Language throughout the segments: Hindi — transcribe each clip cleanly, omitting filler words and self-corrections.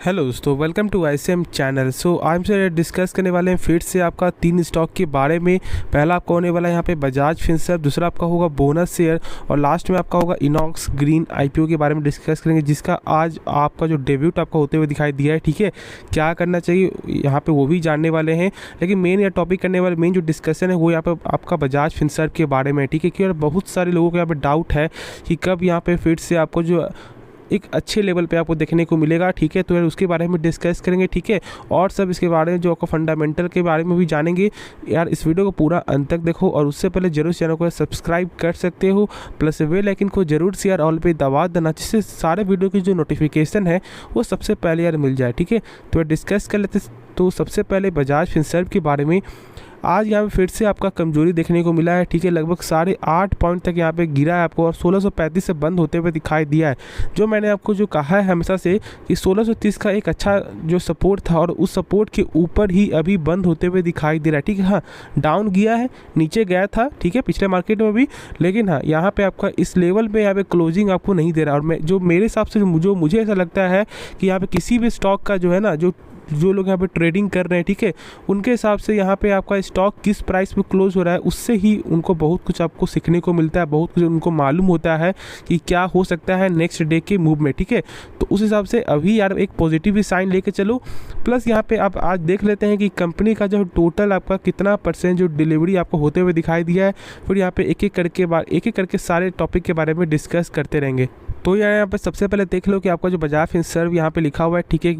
हेलो दोस्तों, वेलकम टू ICM चैनल। आज से डिस्कस करने वाले हैं फिर से आपका 3 स्टॉक के बारे में। पहला आपका होने वाला है यहाँ पे बजाज फिनसर्व, दूसरा आपका होगा बोनस शेयर और लास्ट में आपका होगा इनॉक्स ग्रीन IPO के बारे में डिस्कस करेंगे, जिसका आज आपका जो डेब्यूट आपका होते हुए दिखाई दिया है। ठीक है, क्या करना चाहिए यहाँ पे वो भी जानने वाले हैं, लेकिन मेन यह टॉपिक करने वाले मेन जो डिस्कशन है वो यहाँ पर आपका बजाज फिनसर्व के बारे में। ठीक है, क्योंकि बहुत सारे लोगों को यहाँ पर डाउट है कि कब यहाँ पर फिर से आपको जो एक अच्छे लेवल पे आपको देखने को मिलेगा। ठीक है, तो यार उसके बारे में डिस्कस करेंगे। ठीक है, और सब इसके बारे में जो आपको फंडामेंटल के बारे में भी जानेंगे। यार इस वीडियो को पूरा अंत तक देखो और उससे पहले जरूर चैनल को सब्सक्राइब कर सकते हो, प्लस बेल आइकन को जरूर से यार ऑल पे दबा देना, जिससे सारे वीडियो की जो नोटिफिकेशन है वो सबसे पहले यार मिल जाए। ठीक है, तो डिस्कस कर लेते। तो सबसे पहले बजाज फिनसर्व के बारे में आज यहाँ पे फिर से आपका कमजोरी देखने को मिला है। ठीक है, लगभग 8.5 पॉइंट तक यहाँ पे गिरा है आपको और 1635 से बंद होते हुए दिखाई दिया है। जो मैंने आपको जो कहा है हमेशा से कि 1630 का एक अच्छा जो सपोर्ट था और उस सपोर्ट के ऊपर ही अभी बंद होते हुए दिखाई दे रहा है। ठीक है, हाँ डाउन गया है, नीचे गया था। ठीक है, पिछले मार्केट में भी, लेकिन हाँ यहाँ पे आपका इस लेवल पे यहाँ पे क्लोजिंग आपको नहीं दे रहा। और मैं जो मेरे हिसाब से जो मुझे ऐसा लगता है कि यहाँ पे किसी भी स्टॉक का जो है ना, जो लोग यहाँ पे ट्रेडिंग कर रहे हैं, ठीक है, उनके हिसाब से यहाँ पे आपका स्टॉक किस प्राइस पे क्लोज हो रहा है उससे ही उनको बहुत कुछ आपको सीखने को मिलता है, बहुत कुछ उनको मालूम होता है कि क्या हो सकता है नेक्स्ट डे के मूव में। ठीक है, तो उस हिसाब से अभी यार एक पॉजिटिव साइन लेके चलो। प्लस यहाँ पे आप आज देख लेते हैं कि कंपनी का जो टोटल आपका कितना % जो डिलीवरी आपको होते हुए दिखाई दिया है। फिर यहाँ पे एक एक करके सारे टॉपिक के बारे में डिस्कस करते रहेंगे। तो यार यहाँ पे सबसे पहले देख लो कि आपका जो बजाज फिनसर्व यहाँ पे लिखा हुआ है। ठीक है,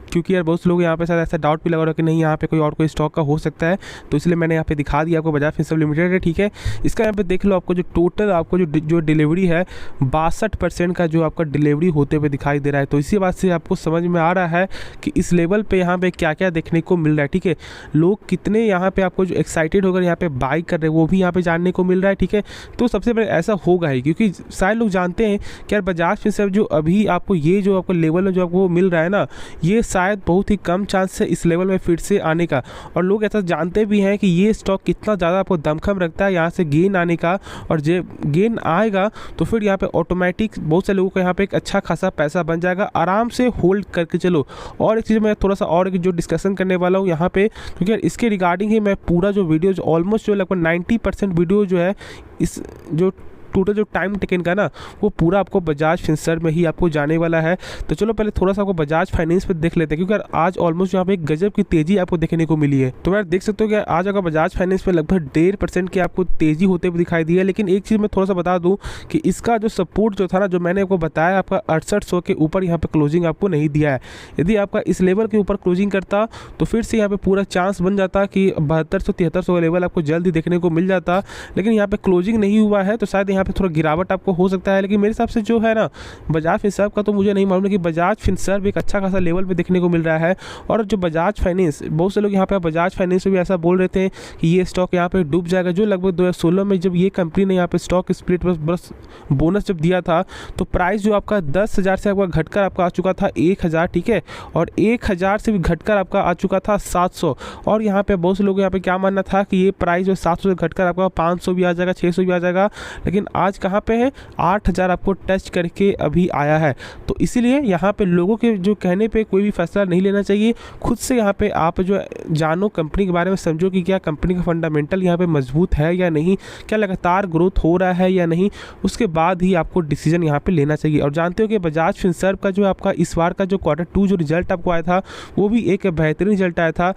क्योंकि यार बहुत लोग यहाँ पे शायद ऐसा डाउट भी लगा रहा है कि नहीं यहाँ पे कोई स्टॉक का हो सकता है, तो इसलिए मैंने यहाँ पे दिखा दिया आपको बजाज फिनसर्व लिमिटेड है। ठीक है, इसका यहाँ पे देख लो आपको जो टोटल आपको जो डिलीवरी है 62% का जो आपका डिलीवरी होते हुए दिखाई दे रहा है। तो इसी बात से आपको समझ में आ रहा है कि इस लेवल पर यहाँ पे क्या क्या देखने को मिल रहा है। ठीक है, लोग कितने यहाँ पे आपको जो एक्साइटेड होकर यहाँ पे बाई कर रहे हैं वो भी यहाँ पे जानने को मिल रहा है। ठीक है, तो सबसे पहले ऐसा होगा ही, क्योंकि सारे लोग जानते हैं कि यार बजाज फिनसर्व जो अभी आपको ये जो आपको लेवल जो आपको मिल रहा है ना, ये शायद बहुत ही कम चांस है इस लेवल में फिर से आने का। और लोग ऐसा जानते भी हैं कि ये स्टॉक कितना ज़्यादा आपको दमखम रखता है यहाँ से गेन आने का, और जब गेन आएगा तो फिर यहाँ पे ऑटोमेटिक बहुत से लोगों को यहाँ पे एक अच्छा खासा पैसा बन जाएगा। आराम से होल्ड करके चलो। और एक चीज़ मैं थोड़ा सा और जो डिस्कशन करने वाला हूँ यहाँ पे, क्योंकि इसके रिगार्डिंग ही मैं पूरा जो वीडियो ऑलमोस्ट जो लगभग 90% वीडियो जो है इस जो टोटल जो टाइम टेकन का ना वो पूरा आपको बजाज फिनसर्व में ही आपको जाने वाला है। तो चलो पहले थोड़ा सा आपको बजाज फाइनेंस पे देख लेते हैं, क्योंकि आज ऑलमोस्ट यहाँ पे एक गजब की तेजी आपको देखने को मिली है। तो यार देख सकते हो कि आज अगर बजाज फाइनेंस में लगभग 1.5% की आपको तेजी होते हुए दिखाई दी है। लेकिन एक चीज़ मैं थोड़ा सा बता दूँ कि इसका जो सपोर्ट जो था ना, जो मैंने आपको बताया, आपका 6800 के ऊपर यहाँ पे क्लोजिंग आपको नहीं दिया है। यदि आपका इस लेवल के ऊपर क्लोजिंग करता तो फिर से यहाँ पे पूरा चांस बन जाता कि 7200-7300 का लेवल आपको जल्द ही देखने को मिल जाता। लेकिन यहाँ पे क्लोजिंग नहीं हुआ है, तो शायद यहाँ पे थोड़ा गिरावट आपको हो सकता है। लेकिन मेरे हिसाब से जो है ना बजाज फिनसर्व का, तो मुझे नहीं मालूम है कि बजाज फिनसर्व एक अच्छा खासा लेवल पे देखने को मिल रहा है। और जो बजाज फाइनेंस, बहुत से लोग यहाँ पे बजाज फाइनेंस में भी ऐसा बोल रहे थे कि ये स्टॉक यहाँ पे डूब जाएगा। जो लगभग 2016 में जब ये कंपनी ने यहाँ पे स्टॉक स्प्लिट बस बोनस जब दिया था, तो प्राइस जो आपका 10,000 से आपका घटकर आपका आ चुका था 1,000। ठीक है, और 1,000 से भी घटकर आपका आ चुका था 700। और यहाँ पे बहुत से लोग यहाँ पे क्या मानना था कि ये प्राइस जो 700 से घटकर आपका 500 भी आ जाएगा, 600 भी आ जाएगा। लेकिन आज कहाँ पे है, 8,000 आपको टच करके अभी आया है। तो इसीलिए यहाँ पे लोगों के जो कहने पे कोई भी फैसला नहीं लेना चाहिए। खुद से यहाँ पे आप जो जानो, कंपनी के बारे में समझो कि क्या कंपनी का फंडामेंटल यहाँ पे मजबूत है या नहीं, क्या लगातार ग्रोथ हो रहा है या नहीं, उसके बाद ही आपको डिसीजन यहाँ पे लेना चाहिए। और जानते हो कि बजाज फिनसर्व का जो आपका इस बार का जो Q2 जो रिजल्ट आपको आया था वो भी एक बेहतरीन रिजल्ट आया था,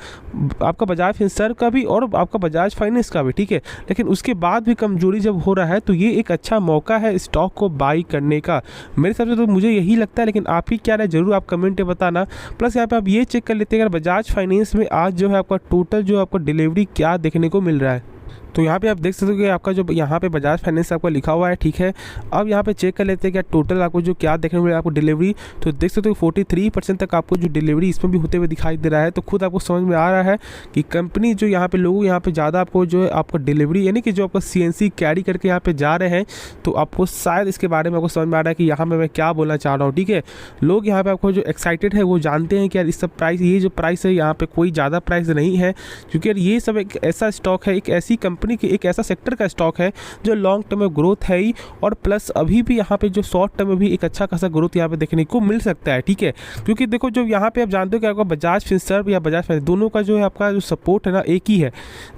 आपका बजाज फिनसर्व का भी और आपका बजाज फाइनेंस का भी। ठीक है, लेकिन उसके बाद भी कमजोरी जब हो रहा है तो ये एक अच्छा मौका है स्टॉक को बाई करने का। मेरे हिसाब से तो मुझे यही लगता है, लेकिन आप ही क्या है जरूर आप कमेंट में बताना। प्लस यहाँ पे आप ये चेक कर लेते हैं अगर बजाज फाइनेंस में आज जो है आपका टोटल जो आपका डिलीवरी क्या देखने को मिल रहा है। तो यहाँ पे आप देख सकते हो कि आपका जो यहाँ पे बजाज फाइनेंस आपका लिखा हुआ है। ठीक है, अब यहाँ पे चेक कर लेते हैं क्या टोटल आपको जो क्या देखने को मिला आपको डिलीवरी। तो देख सकते हो 43% तक आपको जो डिलीवरी इसमें भी होते हुए दिखाई दे रहा है। तो खुद आपको समझ में आ रहा है कि कंपनी जो यहाँ पे लोग यहाँ पे ज़्यादा आपको जो है आपका डिलीवरी यानी कि जो आपका CNC कैरी करके यहाँ पे जा रहे हैं, तो आपको शायद इसके बारे में आपको समझ में आ रहा है कि यहाँ पे मैं क्या बोलना चाह रहा हूँ। ठीक है, लोग यहाँ पे आपको जो एक्साइटेड है वो जानते हैं कि यार इस सब प्राइस, ये जो प्राइस है यहाँ पे कोई ज़्यादा प्राइस नहीं है, क्योंकि यार ये सब एक ऐसा स्टॉक है, एक ऐसी कंपनी कंपनी की एक ऐसा सेक्टर का स्टॉक है जो लॉन्ग टर्म में ग्रोथ है ही, और प्लस अभी भी यहाँ पे जो शॉर्ट टर्म में भी एक अच्छा खासा ग्रोथ यहाँ पे देखने को मिल सकता है, ठीक है। क्योंकि देखो जो यहाँ पे आप जानते हो कि आपका बजाज फिनसर्व या बजाज फाइनेंस दोनों का जो है आपका जो सपोर्ट है ना एक ही है।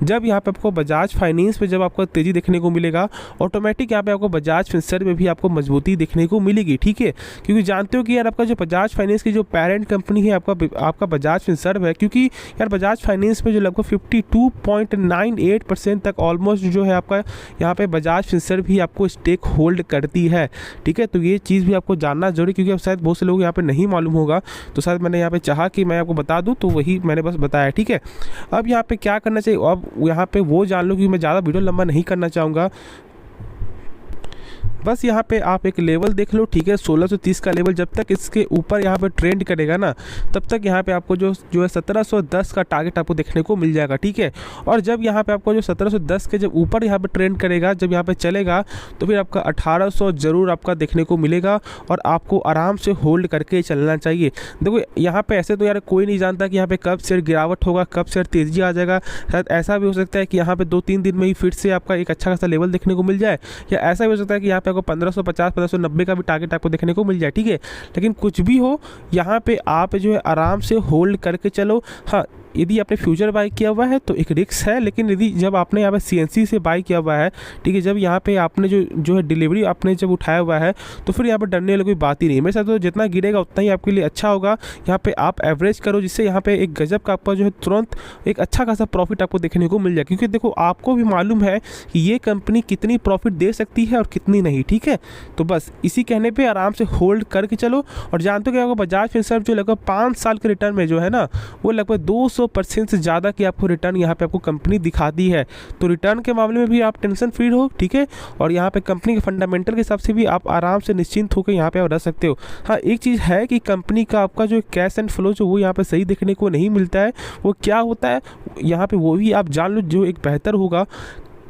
जब यहाँ पे आपको बजाज फाइनेंस पे जब आपको तेज़ी देखने को मिलेगा, ऑटोमेटिक यहाँ पे आपको बजाज फिनसर्व में भी आपको मजबूती देखने को मिलेगी, ठीक है। क्योंकि जानते हो कि यार आपका जो बजाज फाइनेंस की जो पेरेंट कंपनी है आपका बजाज फिनसर्व है, क्योंकि यार बजाज फाइनेंस में जो लगभग 52.98% तक ऑलमोस्ट जो है आपका यहाँ पे बजाज फिनसर्व भी आपको स्टेक होल्ड करती है, ठीक है। तो ये चीज़ भी आपको जानना जरूरी, क्योंकि अब शायद बहुत से लोग यहाँ पे नहीं मालूम होगा, तो शायद मैंने यहाँ पे चाहा कि मैं आपको बता दूँ, तो वही मैंने बस बताया, ठीक है। अब यहाँ पे क्या करना चाहिए, अब यहाँ पे वो जान लो, कि मैं ज़्यादा वीडियो लंबा नहीं करना चाहूँगा। बस यहाँ पे आप एक लेवल देख लो, ठीक है, 1630 का लेवल। जब तक इसके ऊपर यहाँ पे ट्रेंड करेगा ना, तब तक यहाँ पे आपको जो है 1710 का टारगेट आपको देखने को मिल जाएगा, ठीक है। और जब यहाँ पे आपको जो 1710 के जब ऊपर यहाँ पे ट्रेंड करेगा, जब यहाँ पे चलेगा, तो फिर आपका 1800 जरूर आपका देखने को मिलेगा, और आपको आराम से होल्ड करके चलना चाहिए। देखो यहाँ पे ऐसे तो यार कोई नहीं जानता कि यहाँ पे कब शेयर गिरावट होगा, कब शेयर तेजी आ जाएगा। शायद ऐसा भी हो सकता है कि यहाँ पे 2-3 दिन में ही फिर से आपका एक अच्छा खासा लेवल देखने को मिल जाए, या ऐसा भी हो सकता है कि यहाँ पे आपको 1550 1590 का भी टारगेट आपको देखने को मिल जाए, ठीक है। लेकिन कुछ भी हो, यहाँ पे आप जो है आराम से होल्ड करके चलो। हाँ, यदि आपने फ्यूचर बाई किया हुआ है तो एक रिस्क है, लेकिन यदि जब आपने यहाँ पे CNC से बाई किया हुआ है, ठीक है, जब यहाँ पे आपने जो है डिलीवरी आपने जब उठाया हुआ है, तो फिर यहाँ पे डरने वाली कोई बात ही नहीं। मेरे साथ तो जितना गिरेगा उतना ही आपके लिए अच्छा होगा। यहाँ पे आप एवरेज करो, जिससे यहाँ पे एक गजब का आपका जो है तुरंत एक अच्छा खासा प्रॉफिट आपको देखने को मिल जाए, क्योंकि देखो आपको भी मालूम है कि ये कंपनी कितनी प्रॉफिट दे सकती है और कितनी नहीं, ठीक है। तो बस इसी कहने पर आराम से होल्ड करके चलो। और जानते हो कि आपको बजाज फिनसर्व जो लगभग 5 साल के रिटर्न में जो है ना, वो लगभग 200% से ज़्यादा की आपको रिटर्न यहाँ पे आपको कंपनी दिखाती है। तो रिटर्न के मामले में भी आप टेंशन फ्री रहो, ठीक है। और यहाँ पे कंपनी के फंडामेंटल के हिसाब से भी आप आराम से निश्चिंत होकर यहाँ पे आप रह सकते हो। हाँ, एक चीज़ है कि कंपनी का आपका जो कैश एंड फ्लो जो वो यहाँ पे सही देखने को नहीं मिलता है। वो क्या होता है यहाँ पे, वो भी आप जान लो, जो एक बेहतर होगा।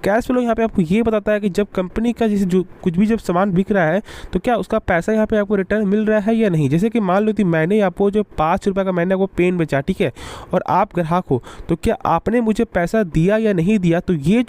कैश फ्लो यहाँ पे आपको ये बताता है कि जब कंपनी का जैसे जो कुछ भी जब सामान बिक रहा है, तो क्या उसका पैसा यहाँ पे आपको रिटर्न मिल रहा है या नहीं। जैसे कि मान लो कि मैंने आपको जो 5 रुपये का मैंने आपको पेन बेचा, ठीक है, और आप ग्राहक हो, तो क्या आपने मुझे पैसा दिया या नहीं दिया। तो ये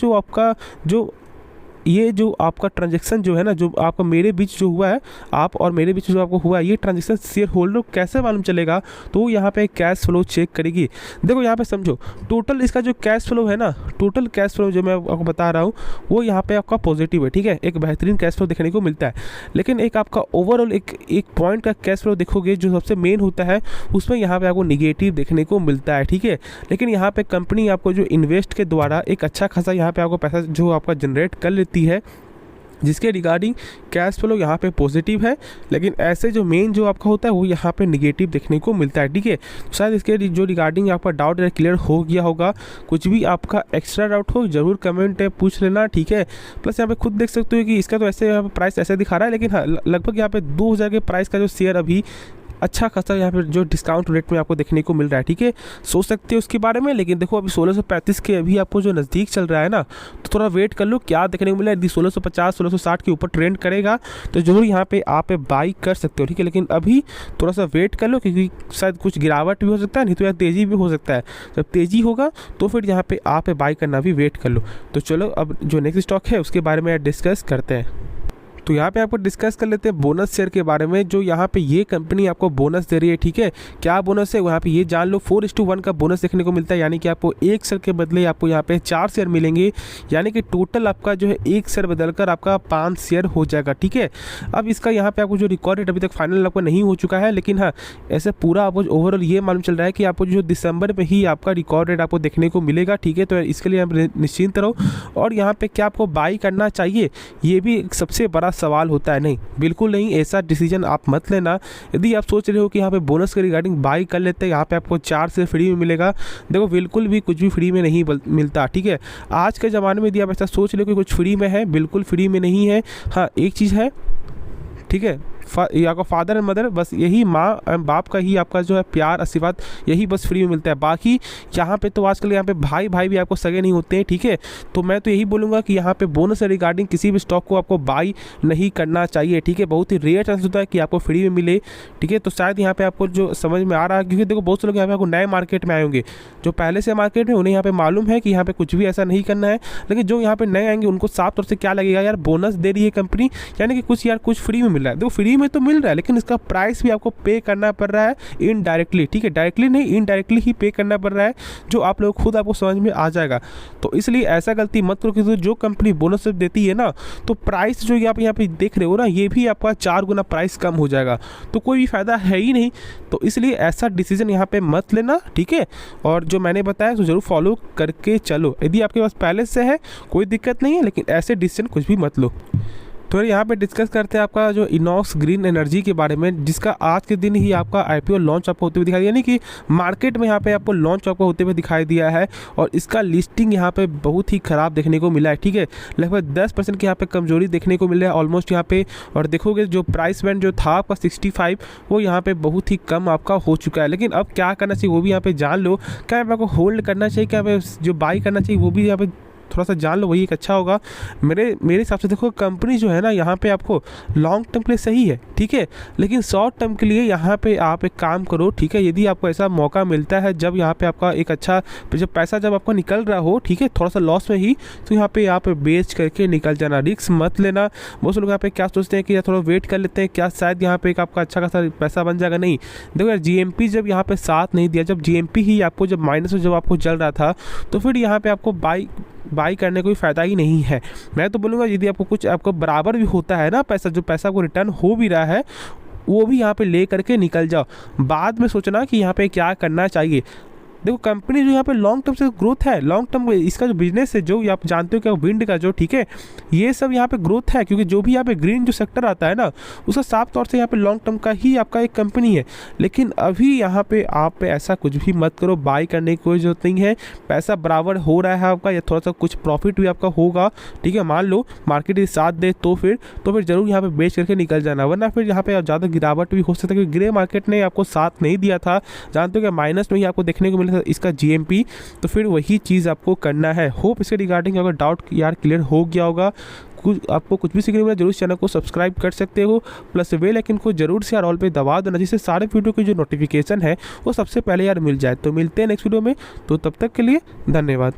जो आपका ट्रांजैक्शन जो है ना, जो आपका मेरे बीच जो हुआ है, आप और मेरे बीच जो आपको हुआ है, ये ट्रांजैक्शन शेयर होल्डर को कैसे मालूम चलेगा। तो यहाँ पे कैश फ्लो चेक करेगी। देखो यहाँ पे समझो, टोटल इसका जो कैश फ्लो है ना, टोटल कैश फ्लो जो मैं आपको बता रहा हूँ, वो यहाँ पे आपका पॉजिटिव है, ठीक है, एक बेहतरीन कैश फ्लो देखने को मिलता है। लेकिन एक आपका ओवरऑल एक पॉइंट का कैश फ्लो देखोगे, जो सबसे मेन होता है, उसमें यहाँ पे आपको निगेटिव देखने को मिलता है, ठीक है। लेकिन यहाँ पे कंपनी आपको जो इन्वेस्ट के द्वारा एक अच्छा खासा यहाँ पे आपको पैसा जो आपका जनरेट कर लेती है, जिसके रिगार्डिंग कैश फ्लो यहाँ पे पॉजिटिव है। लेकिन ऐसे जो मेन जो आपका होता है वो यहाँ पे निगेटिव देखने को मिलता है, ठीक है। शायद इसके जो रिगार्डिंग आपका डाउट क्लियर हो गया होगा। कुछ भी आपका एक्स्ट्रा डाउट हो जरूर कमेंट पूछ लेना, ठीक है। प्लस यहाँ पे खुद देख सकते हो कि इसका तो ऐसे यहाँ पे प्राइस ऐसे दिखा रहा है, लेकिन हाँ, लगभग यहाँ पे 2000 के प्राइस का जो शेयर अभी अच्छा खासा यहाँ पे जो डिस्काउंट रेट में आपको देखने को मिल रहा है, ठीक है। सोच सकते हो उसके बारे में। लेकिन देखो अभी 1635 के अभी आपको जो नज़दीक चल रहा है ना, तो थोड़ा वेट कर लो क्या देखने को मिला है। यदि 1650 1660 के ऊपर ट्रेंड करेगा तो जरूर यहाँ पे आप बाई कर सकते हो, ठीक है। लेकिन अभी थोड़ा सा वेट कर लो, क्योंकि शायद कुछ गिरावट भी हो सकता है, नहीं तो यार तेज़ी भी हो सकता है। जब तेज़ी होगा तो फिर यहाँ पे आप बाई करना भी वेट कर लो। तो चलो अब जो नेक्स्ट स्टॉक है उसके बारे में डिस्कस करते हैं। तो यहाँ पे आपको डिस्कस कर लेते हैं बोनस शेयर के बारे में, जो यहाँ पे ये कंपनी आपको बोनस दे रही है, ठीक है। क्या बोनस है यहाँ पे ये जान लो। 4:1 का बोनस देखने को मिलता है, यानी कि आपको 1 शेयर के बदले आपको यहाँ पे 4 शेयर मिलेंगे, यानी कि टोटल आपका जो है 1 शेयर बदलकर आपका 5 शेयर हो जाएगा, ठीक है। अब इसका यहाँ पे आपको जो रिकॉर्ड रेट अभी तक फाइनल आपको नहीं हो चुका है, लेकिन हाँ ऐसे पूरा आपको ओवरऑल ये मालूम चल रहा है कि आपको जो दिसंबर में ही आपका रिकॉर्ड रेट आपको देखने को मिलेगा, ठीक है। तो इसके लिए आप निश्चिंत रहो। और यहाँ पे क्या आपको बाई करना चाहिए, ये भी एक सबसे बड़ा सवाल होता है। नहीं, बिल्कुल नहीं, ऐसा डिसीजन आप मत लेना। यदि आप सोच रहे हो कि यहाँ पे बोनस के रिगार्डिंग बाई कर लेते हैं, यहाँ पे आपको 4 शेयर फ्री में मिलेगा, देखो बिल्कुल भी कुछ भी फ्री में नहीं मिलता, ठीक है। आज के ज़माने में यदि आप ऐसा सोच रहे हो कि कुछ फ्री में है, बिल्कुल फ्री में नहीं है। हाँ एक चीज़ है, ठीक है, आपका फादर एंड मदर, बस यही माँ बाप का ही आपका जो है प्यार आशीर्वाद यही बस फ्री में मिलता है। बाकी यहाँ पे तो आजकल यहाँ पे भाई भाई भी आपको सगे नहीं होते हैं, ठीक है। तो मैं तो यही बोलूँगा कि यहाँ पे बोनस से रिगार्डिंग किसी भी स्टॉक को आपको बाई नहीं करना चाहिए, ठीक है। बहुत ही रेयर चांस होता है कि आपको फ्री में मिले, ठीक है। तो शायद यहाँ पे आपको जो समझ में आ रहा है, क्योंकि देखो बहुत से लोग यहाँ पे आपको नए मार्केट में आए होंगे, जो पहले से मार्केट में उन्हें यहाँ पे मालूम है कि यहाँ पे कुछ भी ऐसा नहीं करना है। लेकिन जो यहाँ पे नए आएंगे उनको साफ तौर से क्या लगेगा, यार बोनस दे रही है कंपनी, यानी कि कुछ यार कुछ फ्री में मिल रहा है। देखो फ्री में तो मिल रहा है, लेकिन इसका प्राइस भी आपको पे करना पड़ रहा है इनडायरेक्टली, ठीक है। डायरेक्टली नहीं, इनडायरेक्टली ही पे करना पड़ रहा है, जो आप लोग खुद आपको समझ में आ जाएगा। तो इसलिए ऐसा गलती मत करो कि जो कंपनी बोनस देती है ना, तो प्राइस जो आप यहाँ पे देख रहे हो ना, ये भी आपका 4 गुना प्राइस कम हो जाएगा, तो कोई भी फायदा है ही नहीं। तो इसलिए ऐसा डिसीजन यहाँ पे मत लेना, ठीक है। और जो मैंने बताया तो जरूर फॉलो करके चलो। यदि आपके पास पहले से है कोई दिक्कत नहीं है, लेकिन ऐसे डिसीजन कुछ भी मत लो। तो यहाँ पे डिस्कस करते हैं आपका जो इनॉक्स ग्रीन एनर्जी के बारे में, जिसका आज के दिन ही आपका आईपीओ लॉन्च आपको होते हुए दिखाई दिया, यानी कि मार्केट में यहाँ पे आपको लॉन्च आपको होते हुए दिखाई दिया है। और इसका लिस्टिंग यहाँ पे बहुत ही ख़राब देखने को मिला है, ठीक है। लगभग 10% की यहाँ पे कमजोरी देखने को मिल रहा है ऑलमोस्ट यहाँ पे। और देखोगे जो प्राइस बैंड जो था आपका 65, वो यहाँ पे बहुत ही कम आपका हो चुका है। लेकिन अब क्या करना चाहिए वो भी यहाँ पे जान लो। क्या आपको होल्ड करना चाहिए, क्या जो बाई करना चाहिए वो भी यहाँ पे थोड़ा सा जान लो, वही एक अच्छा होगा मेरे हिसाब से। देखो कंपनी जो है ना यहाँ पे आपको लॉन्ग टर्म के लिए सही है, ठीक है, लेकिन शॉर्ट टर्म के लिए यहाँ पे आप एक काम करो, ठीक है। यदि आपको ऐसा मौका मिलता है जब यहाँ पे आपका एक अच्छा जब पैसा जब आपका निकल रहा हो, ठीक है, थोड़ा सा लॉस में ही, तो यहाँ पे आप बेच करके निकल जाना, रिस्क मत लेना। बहुत से लोग यहाँ पे क्या सोचते हैं कि यार थोड़ा वेट कर लेते हैं, क्या शायद यहाँ पे एक आपका अच्छा खासा पैसा बन जाएगा। नहीं, देखो यार जीएमपी जब यहाँ पे साथ नहीं दिया, जब जीएमपी ही आपको जब माइनस में जब आपको चल रहा था, तो फिर यहाँ पे आपको बाई करने कोई फ़ायदा ही नहीं है। मैं तो बोलूँगा यदि आपको कुछ आपको बराबर भी होता है ना पैसा, जो पैसा को रिटर्न हो भी रहा है, वो भी यहाँ पे ले करके निकल जाओ। बाद में सोचना कि यहाँ पे क्या करना चाहिए। देखो कंपनी जो यहाँ पे लॉन्ग टर्म से ग्रोथ है, लॉन्ग टर्म इसका जो बिजनेस है, जो आप जानते हो क्या विंड का जो, ठीक है, ये सब यहाँ पे ग्रोथ है, क्योंकि जो भी यहाँ पे ग्रीन जो सेक्टर आता है ना, उसका साफ तौर से यहाँ पे लॉन्ग टर्म का ही आपका एक कंपनी है। लेकिन अभी यहाँ पे आप ऐसा कुछ भी मत करो, बाई करने की कोई जरूरत नहीं है। पैसा बराबर हो रहा है आपका, या थोड़ा सा कुछ प्रॉफिट भी आपका होगा, ठीक है, मान लो मार्केट साथ दे तो फिर जरूर यहाँ पे बेच करके निकल जाना, वरना फिर यहाँ पे ज़्यादा गिरावट भी हो सकता है, क्योंकि ग्रे मार्केट ने आपको साथ नहीं दिया था, जानते हो कि माइनस में ही आपको देखने को मिला इसका जीएमपी। तो फिर वही चीज़ आपको करना है। होप इसके रिगार्डिंग अगर डाउट यार क्लियर हो गया होगा, आपको कुछ भी सीखने मिला जरूर चैनल को सब्सक्राइब कर सकते हो, प्लस बेल आइकन को जरूर से ऑल पे दबा देना, जिससे सारे वीडियो की जो नोटिफिकेशन है वो सबसे पहले यार मिल जाए। तो मिलते हैं नेक्स्ट वीडियो में, तो तब तक के लिए धन्यवाद।